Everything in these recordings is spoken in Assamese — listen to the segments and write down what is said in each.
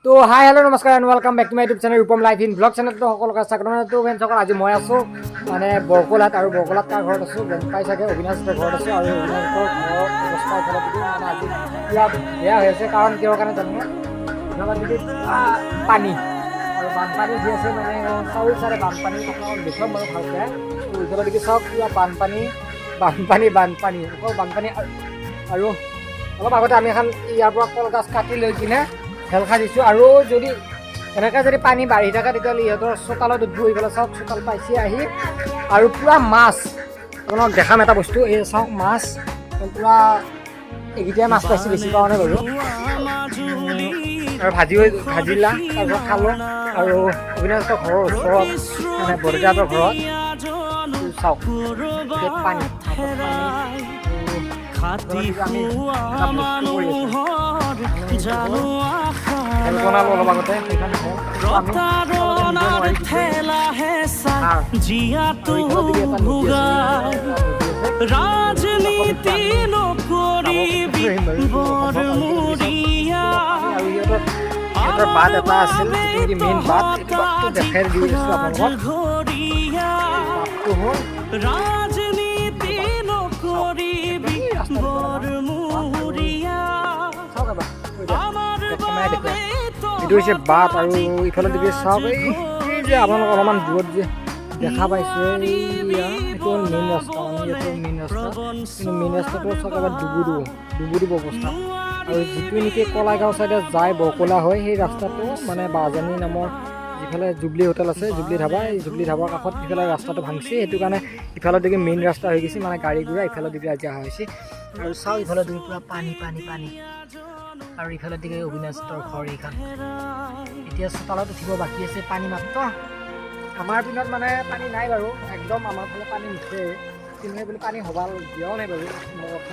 তো হাই হেল্ল' নমস্কাৰ and welcome back to my YouTube channel Rupam life in blog চেনেলটো সকলোকে স্বাগতম। ফ্ৰেণ্ডসকল আজি মই আছোঁ মানে বৰকোলাত, আৰু বৰকোলাত কাৰ ঘৰত আছোঁ গম পাই চাগে, অবিনাশৰ ঘৰত আছোঁ। আৰু অবিনাশৰ ঘৰৰ অৱস্থা এইফালে মানে আজি পুৰা বেয়া হৈ আছে। কাৰণ কিহৰ কাৰণে জানো, পানী আৰু বানপানী দি আছে, মানে চাউল চাৰে বানপানী অকণমান দেখুৱাম বাৰু ভালকৈ। ইফালে দেখি চাওক পুৰা বানপানী বানপানী বানপানী অকল বানপানী। আৰু অলপ আগতে আমি এখন ইয়াৰ পৰা কলগছ কাটি লৈ কিনে খেল খাই দিছোঁ। আৰু যদি এনেকৈ যদি পানী বাঢ়ি থাকে তেতিয়াহ'লে ইহঁতৰ চোতালত উঠবই। পেলাই চাওক চোতাল পাইছে আহি, আৰু পূৰা মাছ। আপোনাক দেখাম এটা বস্তু, এই চাওক মাছ পূৰা এইকেইটাই মাছ পাইছে, বেছি পোৱা নাই বাৰু। আৰু ভাজিলা তাৰপিছত খালোঁ। আৰু অবিনাশৰ ঘৰৰ ওচৰত মানে বৰদেউতাহঁতৰ ঘৰত চাওক পানী খেল বনালো অলপ আগতে, ৰাজনীতি নকৰিবি বাট এটা আছিল, মেইন বাট, এইটো বাটটো দেখাই দি আছোঁ আপোনালোকক। বাটটো হ'ল ৰাজনীতি নকৰিবি বৰমূৰীয়া এইটো হৈছে বাট। আৰু ইফালে দিবি চাওক, এই যে আপোনালোক অলপমান দূৰত যে দেখা পাইছে, এইটো হ'ল মেইন ৰাস্তা, মানে এইটো মেইন ৰাস্তা। কিন্তু মেইন ৰাস্তাটো চাওক এবাৰ ডুবুডুব অৱস্থা। আৰু যিটো নেকি কলাইগাঁও ছাইডে যায় বৰকোলা হয়, সেই ৰাস্তাটো মানে বাজানী নামৰ যিফালে জুবলি হোটেল আছে, জুবলি ধাবা, এই জুবলি ধাবাৰ কাষত ইফালে ৰাস্তাটো ভাঙিছে। সেইটো কাৰণে ইফালৰ দিকে মেইন ৰাস্তা হৈ গৈছে, মানে গাড়ী ঘোঁৰা ইফালৰ দিকে আজি অহা হৈছে। আৰু চাওক ইফালৰ দিকে পূৰা পানী পানী পানী। আৰু ইফালৰ দিকে অবিনাশৰ ঘৰ এইখন। এতিয়া চোতালত উঠিব বাকী আছে, পানী মাত্ৰ। আমাৰ পিনত মানে পানী নাই বাৰু, একদম আমাৰ ফালে পানী নুঠে, কিন্তু সেইবুলি পানী হবাল দিয়াও নাই বাৰু।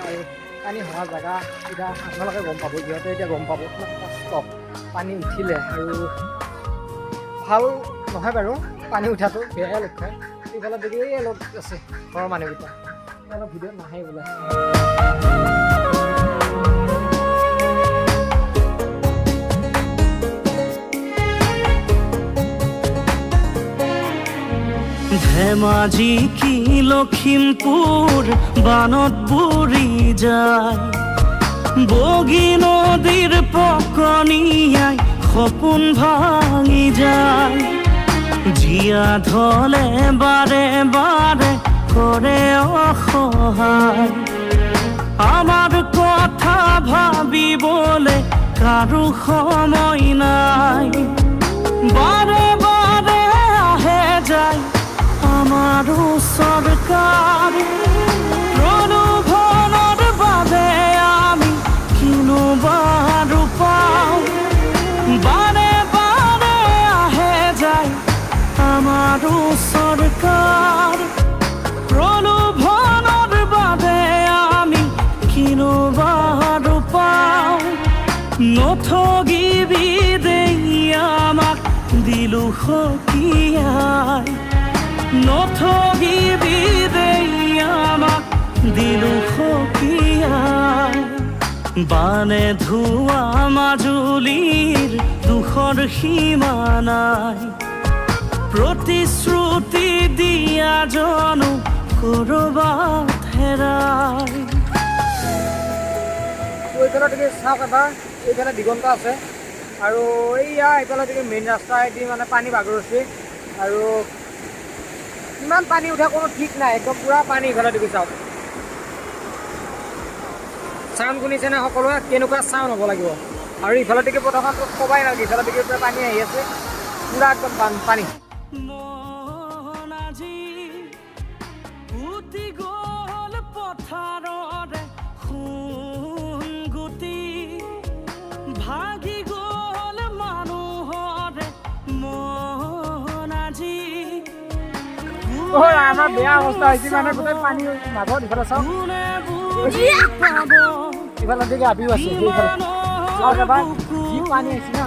আৰু পানী হোৱা জেগা এতিয়া আপোনালোকে গম পাব, সিহঁতে এতিয়া গম পাব কিমান কষ্ট পানী উঠিলে। আৰু ভাল নহয় বাৰু পানী উঠাটো, বেয়াই লগ খায়। এইফালে দেখি এই লগ আছে ঘৰৰ মানুহকেইটা, অলপ ভিডিঅ'ত নাহে বোলে। ধেমাজি কি লখিমপুৰ বানত বুৰি যায়, বগী নদীৰ পকনীয়াই সপোন ভাঙি যায়। জীয়া ঢলে বাৰে বাৰে কৰে অসহায়, আমাৰ কথা ভাবিবলে কাৰো সময় নাই। বাৰে বাৰে আহে যায় আমাৰো চৰকাৰ, প্ৰলোভনৰ বাবে আমি কিনো বাৰু পাওঁ। বাৰে বাৰে আহে যায় আমাৰো চৰকাৰ, প্ৰলোভনৰ বাবে আমি কিনো বাৰু পাওঁ। নঠগিবি দেই আমাক দিলো সকিয়াই, নঠগিবি দেই আমাক দিলো সকিয়াই। বানে ধোৱা মাজুলীৰ দুখৰ সীমা নাই, প্ৰতিশ্ৰুতি দিয়া জনো কৰবাত হেৰাই। এইফালে দিকে চাওক এবাৰ, এইফালে দিগন্ত আছে। আৰু এইয়া এইফালে দিকে মেইন ৰাস্তাইদি মানে পানী বাগৰিছে। আৰু ইমান পানী উঠা কোনো ঠিক নাই, একদম পূৰা পানী। ইফালে দিকে চাওক, চাউণ্ড শুনিছেনে সকলোৱে, কেনেকুৱা চাউণ্ড হ'ব লাগিব। আৰু ইফালে দিকে প্ৰথমটো ক'বাই নালাগে, ইফালে দিকে পূৰা পানী আহি আছে, পূৰা একদম বানপানী। পথাৰৰে গুটি ভাগি গ'ল মানুহৰে মন আজি। আমাৰ বেয়া অৱস্থা হৈছে, মানে গোটেই পানী মাজত। ইফালে চাওক, ইফালে দিকে আবিও আছে, চাওক এবাৰ যি পানী আহিছে না।